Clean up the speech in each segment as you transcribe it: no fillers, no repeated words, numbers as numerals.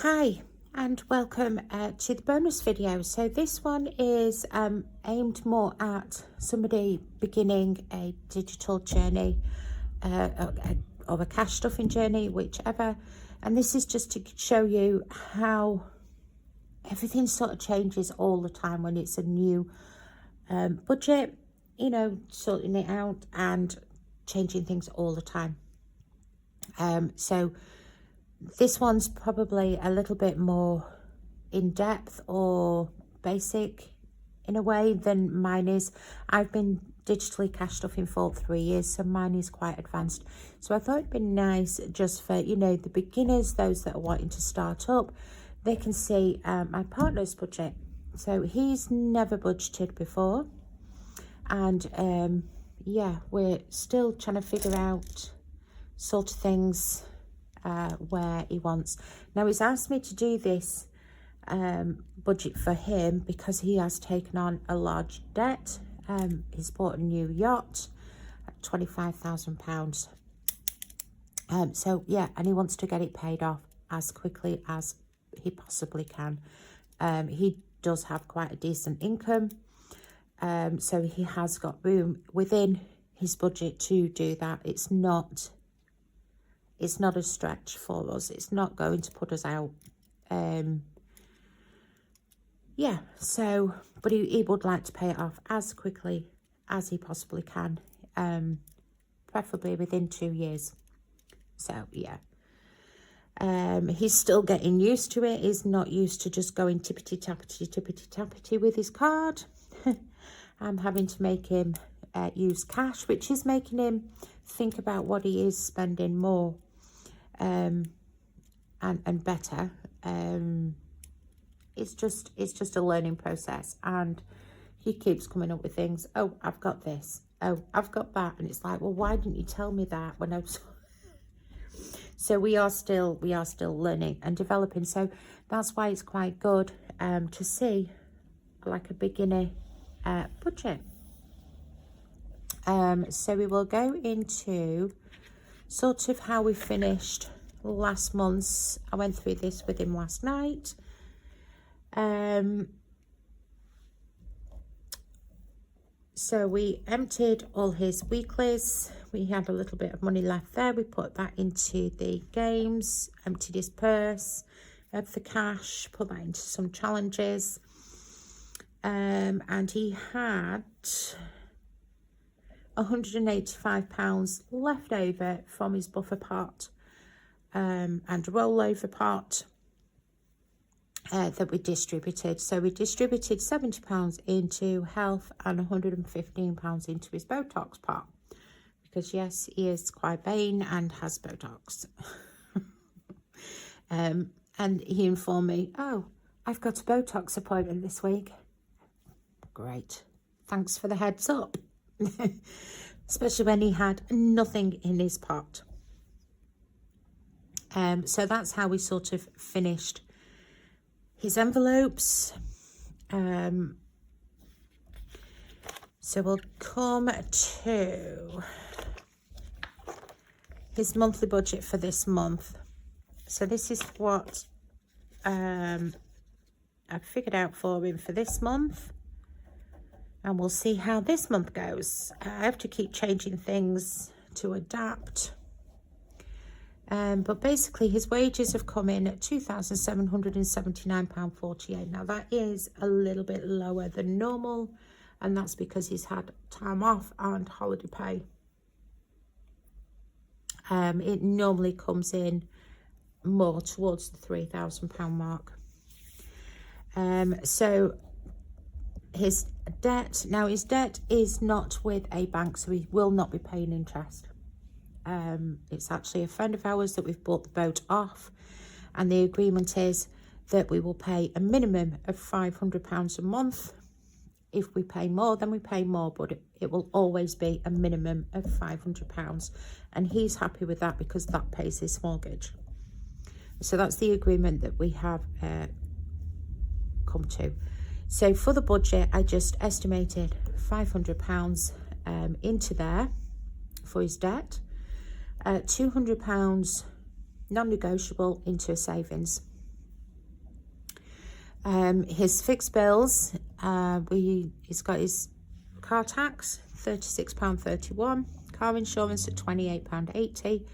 Hi and welcome to the bonus video. So this one is aimed more at somebody beginning a digital journey or a cash stuffing journey, whichever. And this is just to show you how everything sort of changes all the time when it's a new budget, you know, sorting it out and changing things all the time. So this one's probably a little bit more in-depth or basic in a way than mine is. I've been digitally cash stuffing for 3 years, so mine is quite advanced. So I thought it'd be nice just for, you know, the beginners, those that are wanting to start up, they can see my partner's budget. So he's never budgeted before. And yeah, we're still trying to figure out sort of things where he wants. Now he's asked me to do this budget for him because he has taken on a large debt. He's bought a new yacht at £25,000. So yeah, and he wants to get it paid off as quickly as he possibly can. He does have quite a decent income, so he has got room within his budget to do that. It's not a stretch for us. It's not going to put us out. Yeah, so, but he would like to pay it off as quickly as he possibly can, preferably within 2 years. So, yeah. He's still getting used to it. He's not used to just going tippity-tappity with his card. I'm having to make him use cash, which is making him think about what he is spending more and better. It's just a learning process, and he keeps coming up with things. Oh, I've got this. Oh, I've got that. And it's like, well, why didn't you tell me that when I was... So we are still learning and developing. So that's why it's quite good to see like a beginner budget. So we will go into sort of how we finished last month's. I went through this with him last night. So we emptied all his weeklies. We had a little bit of money left there. We put that into the games, emptied his purse of the cash, put that into some challenges. And he had £185 left over from his buffer pot and a rollover pot that we distributed. So we distributed £70 into health and £115 into his Botox pot, because yes, he is quite vain and has Botox. And he informed me, oh, I've got a Botox appointment this week. Great, thanks for the heads up. Especially when he had nothing in his pot. So that's how we sort of finished his envelopes. So we'll come to his monthly budget for this month. So this is what I've figured out for him for this month. And we'll see how this month goes. I have to keep changing things to adapt. But basically his wages have come in at £2,779.48. Now that is a little bit lower than normal, and that's because he's had time off and holiday pay. It normally comes in more towards the £3,000 mark. So his debt, now his debt is not with a bank, so he will not be paying interest. It's actually a friend of ours that we've bought the boat off, and the agreement is that we will pay a minimum of £500 a month. If we pay more, then we pay more, but it will always be a minimum of £500, and he's happy with that because that pays his mortgage. So that's the agreement that we have come to. So for the budget, I just estimated £500 into there for his debt, £200 non-negotiable into a savings. His fixed bills, he's got his car tax, £36.31, car insurance at £28.80,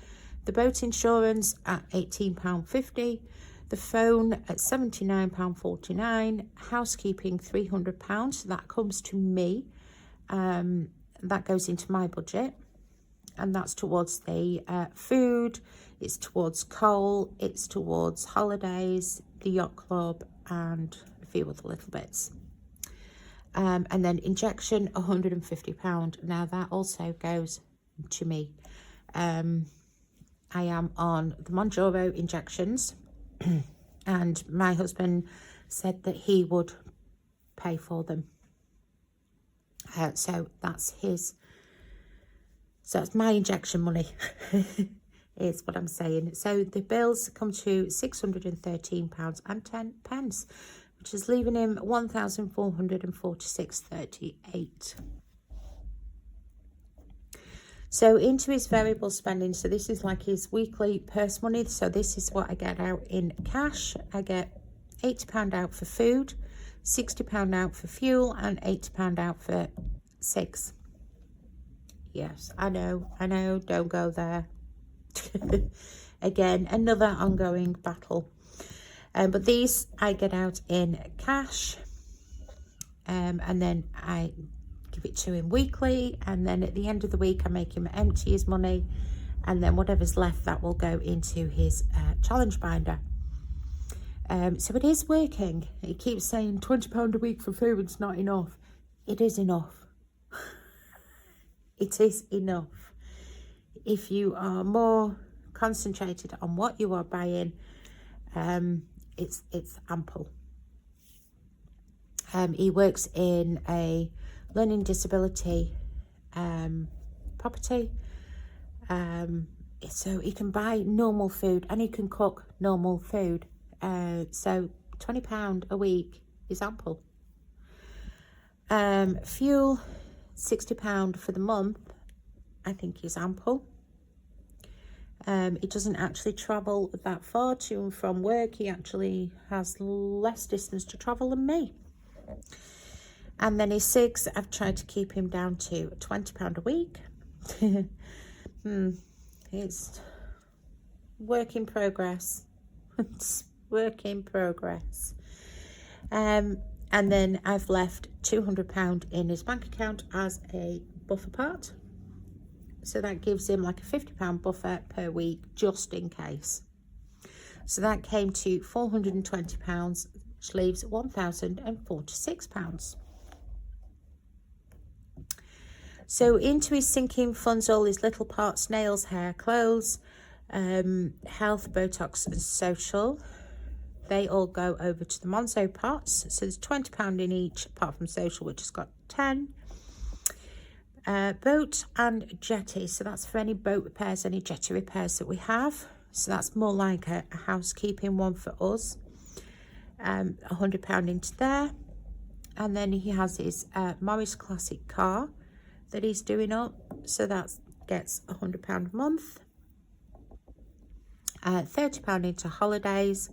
the boat insurance at £18.50, the phone at £79.49, housekeeping £300, so that comes to me, that goes into my budget, and that's towards the food, it's towards coal, it's towards holidays, the yacht club, and a few other little bits. And then injection, £150. Now that also goes to me. I am on the Monjoro injections, and my husband said that he would pay for them. So that's my injection money, is what I'm saying. So the bills come to £613.10, which is leaving him £1,446.38. So into his variable spending, so this is like his weekly purse money. So this is what I get out in cash. I get £80 out for food, £60 out for fuel, and £80 out for cigs. Yes, I know, don't go there. Again, another ongoing battle. But these I get out in cash, and then I give it to him weekly, and then at the end of the week I make him empty his money, and then whatever's left, that will go into his challenge binder. So it is working. He keeps saying £20 a week for food's not enough. It is enough. It is enough. If you are more concentrated on what you are buying, it's ample. He works in a learning disability property, so he can buy normal food and he can cook normal food. So £20 a week is ample. Fuel, £60 for the month, I think is ample. He doesn't actually travel that far to and from work. He actually has less distance to travel than me. And then his cigs, I've tried to keep him down to £20 a week. It's work in progress. It's work in progress. And then I've left £200 in his bank account as a buffer part. So that gives him like a £50 buffer per week, just in case. So that came to £420, which leaves £1,046. So into his sinking funds, all his little parts, nails, hair, clothes, health, Botox and social. They all go over to the Monzo pots. So there's £20 in each, apart from social, which has got 10. Boat and jetty. So that's for any boat repairs, any jetty repairs that we have. So that's more like a housekeeping one for us. £100 into there. And then he has his Morris Classic car that he's doing up. So that gets £100 a month. £30 into holidays.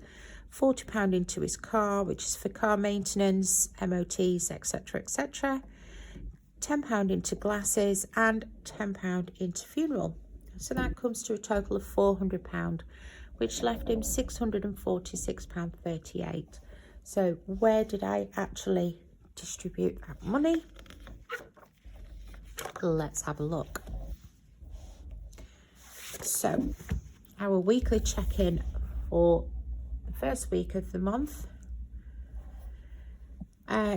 £40 into his car, which is for car maintenance, MOTs, etc, etc. £10 into glasses and £10 into funeral. So that comes to a total of £400, which left him £646.38. So where did I actually distribute that money? Let's have a look. So our weekly check-in for the first week of the month.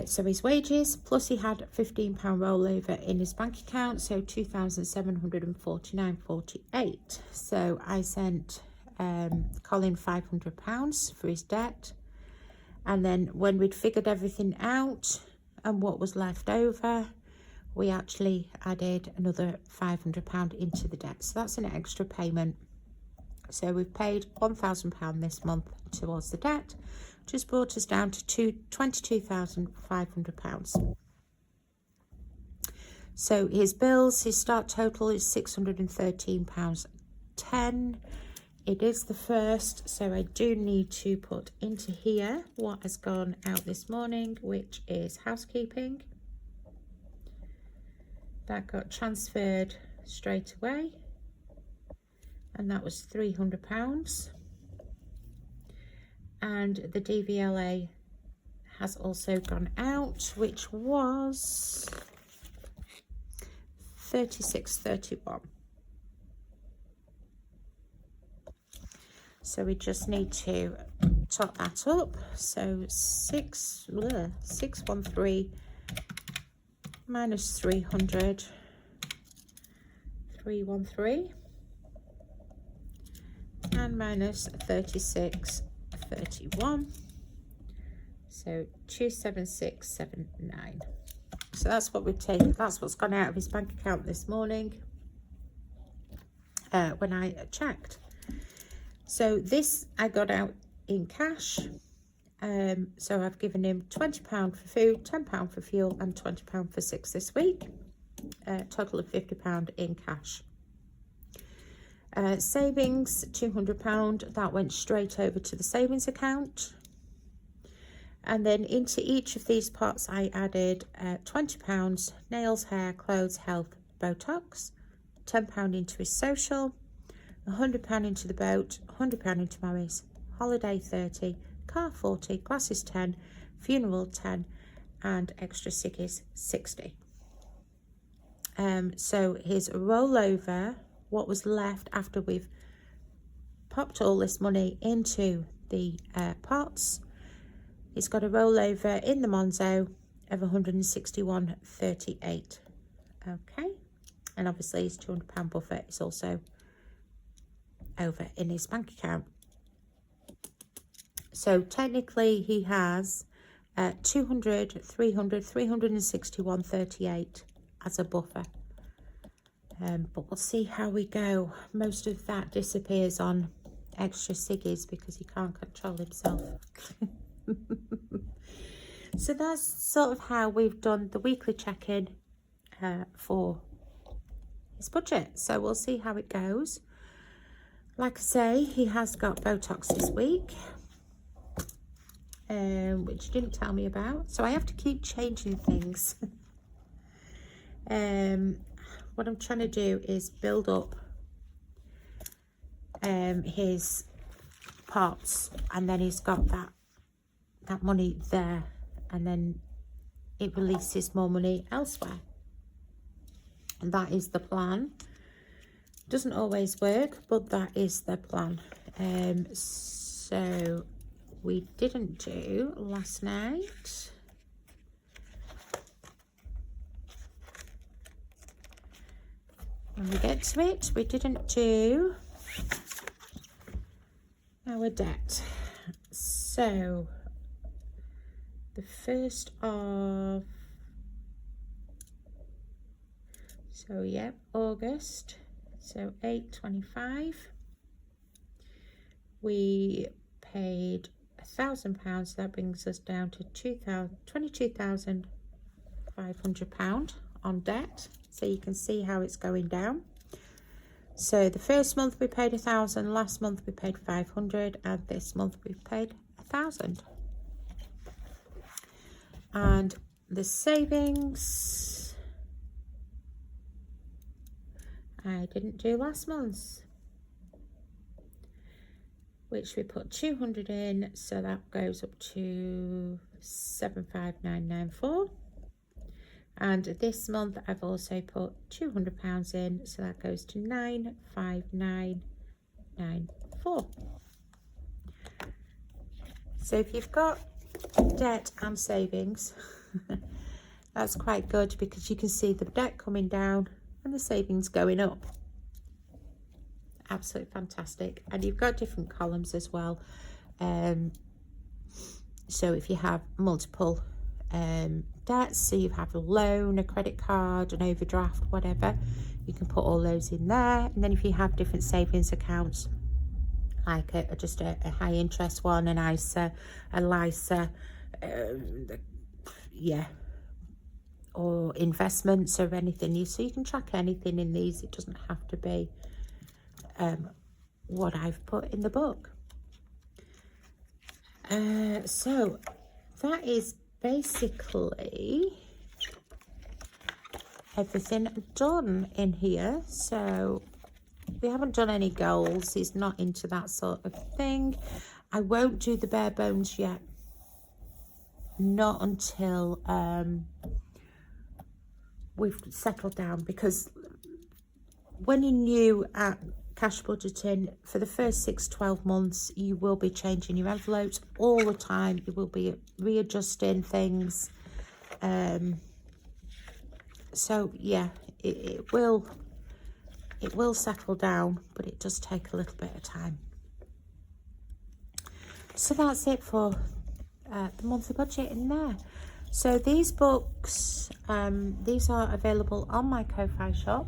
So his wages, plus he had £15 rollover in his bank account, so £2,749.48. So I sent Colin £500 for his debt, and then when we'd figured everything out and what was left over, we actually added another £500 into the debt. So that's an extra payment. So we've paid £1,000 this month towards the debt, which has brought us down to £22,500. So his bills, his start total is £613.10. it is the 1st, so I do need to put into here what has gone out this morning, which is housekeeping. That got transferred straight away, and that was £300. And the DVLA has also gone out, which was £36.31. So we just need to top that up. So 613 minus 300, 313, and minus 36.31. So 276.79. So that's what we've taken. That's what's gone out of his bank account this morning when I checked. So this I got out in cash. So I've given him £20 for food, £10 for fuel, and £20 for 6 this week. Total of £50 in cash. Savings, £200. That went straight over to the savings account. And then into each of these pots I added £20, nails, hair, clothes, health, Botox, £10 into his social, £100 into the boat, £100 into Mary's, holiday 30, car 40, glasses 10, funeral 10, and extra ciggies 60. So his rollover, what was left after we've popped all this money into the pots, he's got a rollover in the Monzo of 161.38. Okay, and obviously his £200 buffer is also over in his bank account. So technically he has 200, 300, 361.38 as a buffer. But we'll see how we go. Most of that disappears on extra ciggies because he can't control himself. So that's sort of how we've done the weekly check-in for his budget. So we'll see how it goes. Like I say, he has got Botox this week, which he didn't tell me about. So I have to keep changing things. What I'm trying to do is build up his pots, and then he's got that money there, and then it releases more money elsewhere. And that is the plan. Doesn't always work, but that is the plan. So we didn't do last night. When we get to it, we didn't do our debt. So the 1st of, so yeah, August, so 8.25, we paid £1,000, so that brings us down to £22,500 on debt. So you can see how it's going down. So the first month we paid 1,000, last month we paid 500, and this month we've paid 1,000. And the savings I didn't do last month's, which we put 200 in, so that goes up to 75994. And this month I've also put £200 in, so that goes to 95994. So if you've got debt and savings, that's quite good, because you can see the debt coming down and the savings going up. Absolutely fantastic. And you've got different columns as well. So if you have multiple debts, so you have a loan, a credit card, an overdraft, whatever, you can put all those in there. And then if you have different savings accounts, like just a high interest one, an ISA, a LISA, yeah, or investments or anything, so you can track anything in these. It doesn't have to be what I've put in the book. So that is basically everything done in here. So we haven't done any goals. He's not into that sort of thing. I won't do the bare bones yet. Not until we've settled down, because when you're new at cash budgeting, for the first 6-12 months, you will be changing your envelopes all the time. You will be readjusting things. So yeah, it will settle down, but it does take a little bit of time. So that's it for the monthly budget in there. So these books, these are available on my Ko-Fi shop.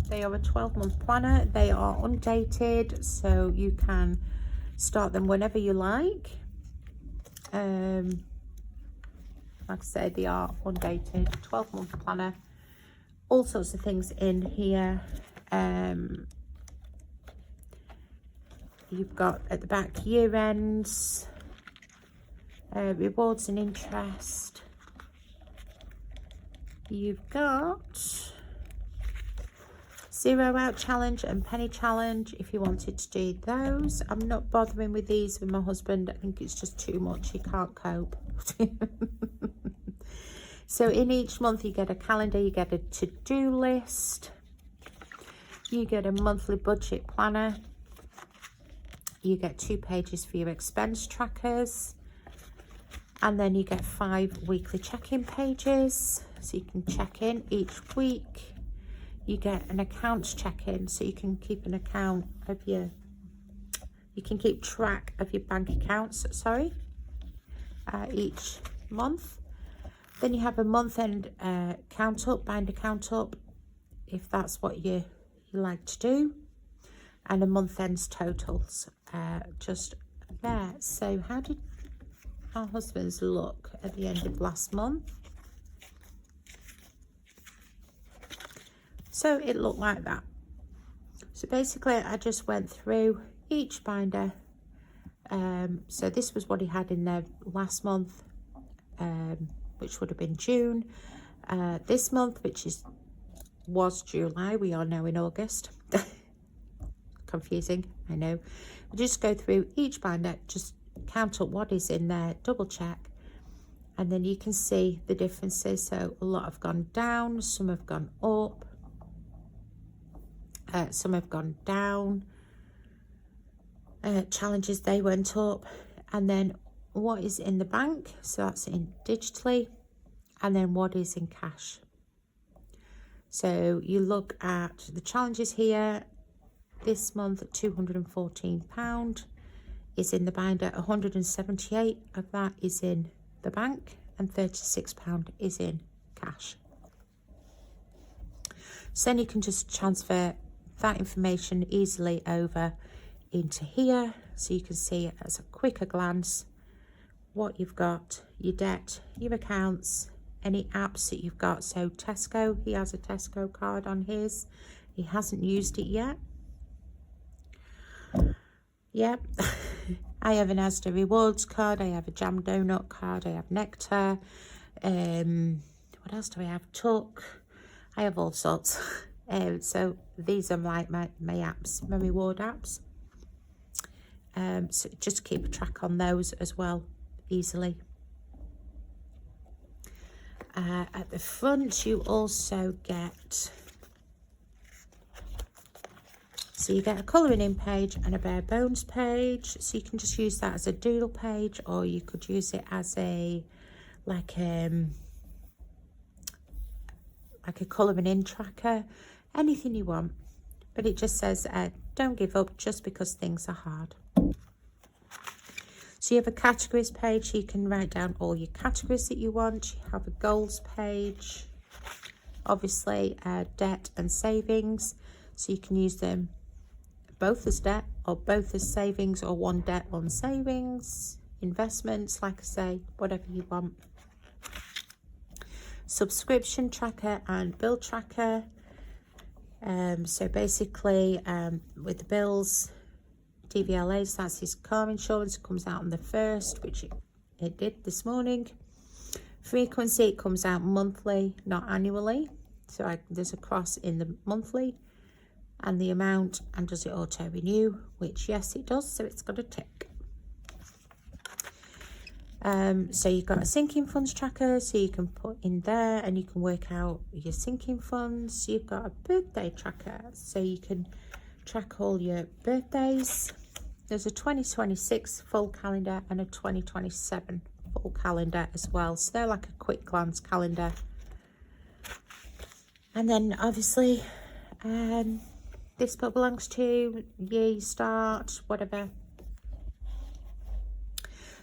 They are a 12-month planner. They are undated, so you can start them whenever you like. Like I say, they are undated, 12-month planner. All sorts of things in here. You've got at the back year ends, rewards and interest. You've got 0 out challenge and penny challenge if you wanted to do those. I'm not bothering with these with my husband. I think it's just too much. He can't cope. So in each month you get a calendar, you get a to-do list, you get a monthly budget planner, you get 2 pages for your expense trackers, and then you get 5 weekly check-in pages, so you can check in each week. You get an accounts check-in, so you can keep an account of your, you can keep track of your bank accounts, each month. Then you have a month-end count up, binder count up, if that's what you like to do, and a month-end's totals just there. So how did our husbands look at the end of last month? So it looked like that. So basically I just went through each binder. So this was what he had in there last month, which would have been June. This month, which was July, we are now in August. Confusing, I know. We'll just go through each binder, just count up what is in there, double check, and then you can see the differences. So a lot have gone down, some have gone up, some have gone down. Challenges, they went up, and then what is in the bank, so that's in digitally, and then what is in cash. So you look at the challenges here. This month £214 is in the binder, 178 of that is in the bank, and £36 is in cash. So then you can just transfer that information easily over into here, so you can see at a quicker glance what you've got, your debt, your accounts, any apps that you've got. So Tesco, he has a Tesco card on his, he hasn't used it yet. Yep. I have an Asda Rewards card, I have a Jam Donut card, I have Nectar, what else do I have? Tuck, I have all sorts. So these are like my apps, my reward apps. So just keep a track on those as well, easily. At the front you also get, so you get a colouring in page and a bare bones page, so you can just use that as a doodle page, or you could use it as a like a colouring in tracker, anything you want. But it just says don't give up just because things are hard. So you have a categories page, so you can write down all your categories that you want. You have a goals page, obviously debt and savings, so you can use them both as debt or both as savings, or one debt, one savings. Investments, like I say, whatever you want. Subscription tracker and bill tracker. So basically with the bills, DVLA, so that's his car insurance. It comes out on the 1st, which it did this morning. Frequency, it comes out monthly, not annually. So there's a cross in the monthly. And the amount, and does it auto renew, which yes it does, so it's got a tick. So you've got a sinking funds tracker, so you can put in there and you can work out your sinking funds. You've got a birthday tracker, so you can track all your birthdays. There's a 2026 full calendar and a 2027 full calendar as well, so they're like a quick glance calendar. And then obviously this book belongs to year start, whatever.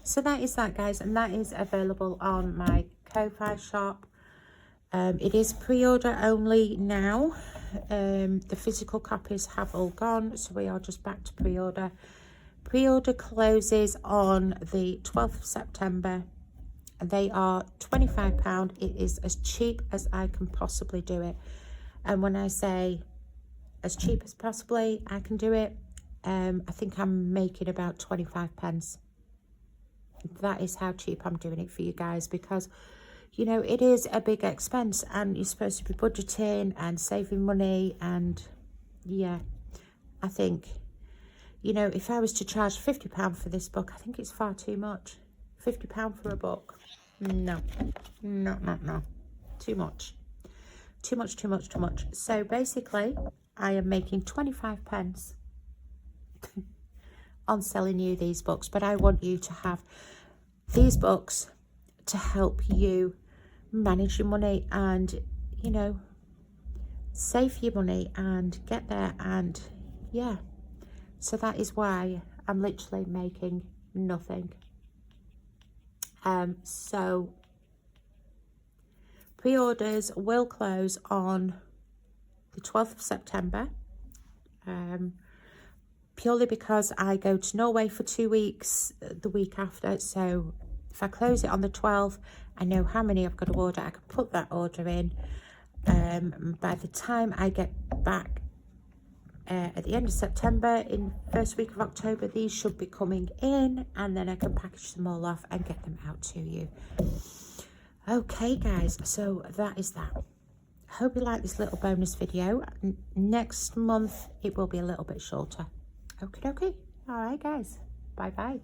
So that is that, guys, and that is available on my Ko-Fi shop. It is pre-order only now. The physical copies have all gone, so we are just back to pre-order. Pre-order closes on the 12th of September. They are £25. It is as cheap as I can possibly do it. And when I say as cheap as possibly I can do it, I think I'm making about 25 pence. That is how cheap I'm doing it for you guys, because you know it is a big expense and you're supposed to be budgeting and saving money. And yeah, I think, you know, if I was to charge £50 for this book, I think it's far too much. £50 for a book, no, too much. So basically I am making 25 pence on selling you these books, but I want you to have these books to help you manage your money and, you know, save your money and get there. And yeah, so that is why I'm literally making nothing. So pre-orders will close on the 12th of September, purely because I go to Norway for 2 weeks the week after. So if I close it on the 12th, I know how many I've got to order. I can put that order in. By the time I get back at the end of September, in first week of October, these should be coming in, and then I can package them all off and get them out to you. Okay guys, so that is that. Hope you like this little bonus video. Next month it will be a little bit shorter. Okay, all right guys, bye bye.